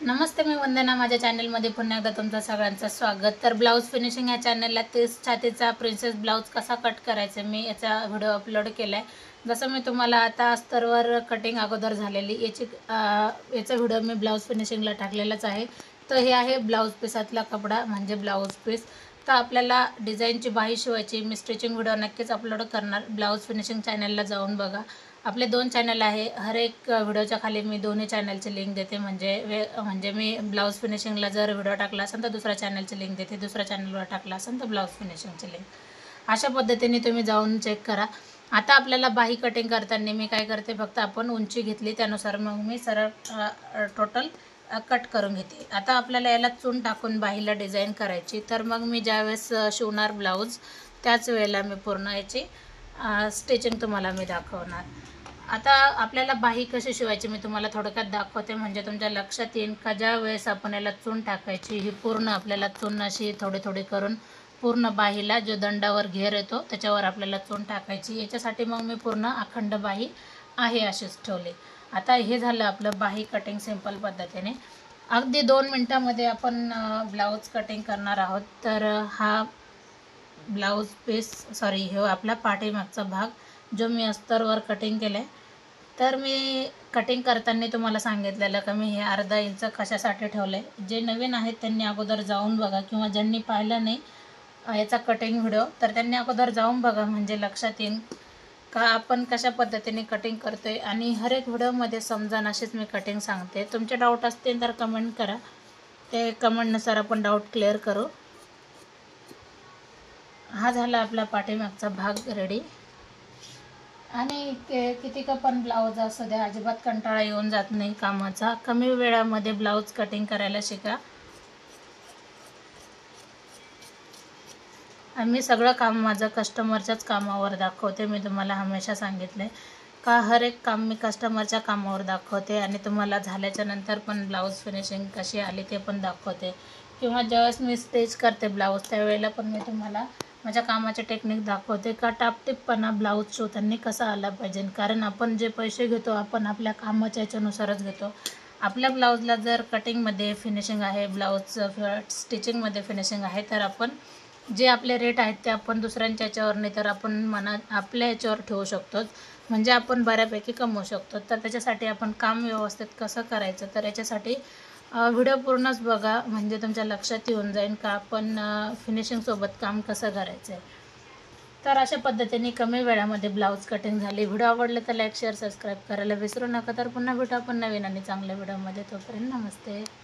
नमस्ते, मी वंदना. माझ्या चॅनलमध्ये पुन्हा एकदा तुमचं सगळ्यांचं स्वागत. तर ब्लाऊज फिनिशिंग या चॅनलला 30 छातीचा प्रिन्सेस ब्लाऊज कसा कट करायचा मी याचा व्हिडिओ अपलोड केला आहे. जसं मी तुम्हाला आता अस्तरवर कटिंग अगोदर झालेली याचा व्हिडिओ मी ब्लाऊज फिनिशिंगला टाकलेलाच आहे. तर हे आहे ब्लाऊज पीसातला कपडा म्हणजे ब्लाऊज पीस. तर आपल्याला डिझाईनची बाही शिवायची. मी स्टिचिंग व्हिडिओ नक्कीच अपलोड करणार. ब्लाऊज फिनिशिंग चॅनलला जाऊन बघा. आपले 2 चॅनल आहे. हर एक व्हिडिओच्या खाली मी दोन्ही चॅनलची लिंक देते. म्हणजे मी ब्लाऊज फिनिशिंगला जर व्हिडिओ टाकला असेल तर दुसऱ्या चॅनलची लिंक देते, दुसऱ्या चॅनलवर टाकला असेल तर ब्लाऊज फिनिशिंगची लिंक. अशा पद्धतीने तुम्ही जाऊन चेक करा. आता आपल्याला बाही कटिंग करताना मी काय करते, फक्त आपण उंची घेतली त्यानुसार मग मी सरळ टोटल कट करून घेते. आता आपल्याला याला चून टाकून बाहीला डिझाईन करायची. तर मग मी ज्यावेळेस शिवणार ब्लाऊज त्याच वेळेला मी पूर्ण याची स्टिचिंग तुम्हाला मी दाखवणार. आता आपल्याला बाही कशी शिवायची मी तुम्हाला थोडक्यात दाखवते, म्हणजे तुमच्या लक्षात येईल का ज्या वेळेस आपण याला चून टाकायची ही पूर्ण आपल्याला चून अशी थोडी थोडी करून पूर्ण बाहीला जो दंडावर घेर येतो त्याच्यावर आपल्याला चून टाकायची. याच्यासाठी मग मी पूर्ण अखंड बाही आहे अशीच ठेवली. आता हे झालं आपलं बाही कटिंग सिंपल पद्धतीने. अगदी 2 मिनटामध्ये आपण ब्लाऊज कटिंग करणार आहोत. तर हा ब्लाऊज पीस हे आपला पाठीमागचा भाग जो मी अस्तरवर कटिंग केला आहे. तर मी कटिंग करताना तुम्हाला सांगितलेलं का मी हे अर्धा इंच कशासाठी ठेवलं आहे. जे नवीन आहेत त्यांनी अगोदर जाऊन बघा, किंवा ज्यांनी पाहिलं नाही याचा कटिंग व्हिडिओ तर त्यांनी अगोदर जाऊन बघा, म्हणजे लक्षात येईल का आपण कशा पद्धतीने कटिंग करतोय. आणि हर एक व्हिडिओमध्ये समजा अशीच मी कटिंग सांगते. तुमचे डाऊट असतील तर कमेंट करा, ते कमेंटनुसार आपण डाऊट क्लिअर करू. हा झाला आपला पाठीमागचा भाग रेडी. आणि किती का पण ब्लाऊज असू द्या, अजिबात कंटाळा येऊन जात नाही कामाचा. कमी वेळामध्ये ब्लाऊज कटिंग करायला शिका. मी सगळं काम माझं कस्टमरच्याच कामावर दाखवते. मी तुम्हाला हमेशा सांगितले का हर एक काम मी कस्टमरच्या कामावर दाखवते. आणि तुम्हाला झाल्याच्या नंतर पण ब्लाऊज फिनिशिंग कशी आली ते पण दाखवते. किंवा ज्यावेळेस मी स्टिच करते ब्लाऊज त्यावेळेला पण मी तुम्हाला माझ्या कामाचे टेक्निक दाखवते का टापटीपपणा ब्लाऊज शिवताना कसा आला पाहिजे. कारण आपण जे पैसे घेतो आपण आपल्या कामाच्या याच्यानुसारच घेतो. आपल्या ब्लाऊजला जर कटिंगमध्ये फिनिशिंग आहे, ब्लाऊज स्टिचिंगमध्ये फिनिशिंग आहे, तर आपण जे आपले रेट आहेत ते आपण दुसऱ्यांच्या याच्यावर नाही तर आपण आपल्या याच्यावर ठेवू शकतो, म्हणजे आपण बऱ्यापैकी कमवू शकतो. तर त्याच्यासाठी आपण काम व्यवस्थित कसं करायचं तर याच्यासाठी व्हिडिओ पूर्णच बघा, म्हणजे तुमच्या लक्षात येऊन जाईल का आपण फिनिशिंगसोबत काम कसं करायचं आहे. तर अशा पद्धतीने कमी वेळामध्ये ब्लाऊज कटिंग झाली. व्हिडिओ आवडले तर लाईक शेअर सबस्क्राईब करायला विसरू नका. तर पुन्हा भेटू आपण नवीन आणि चांगल्या व्हिडिओमध्ये. तोपर्यंत नमस्ते.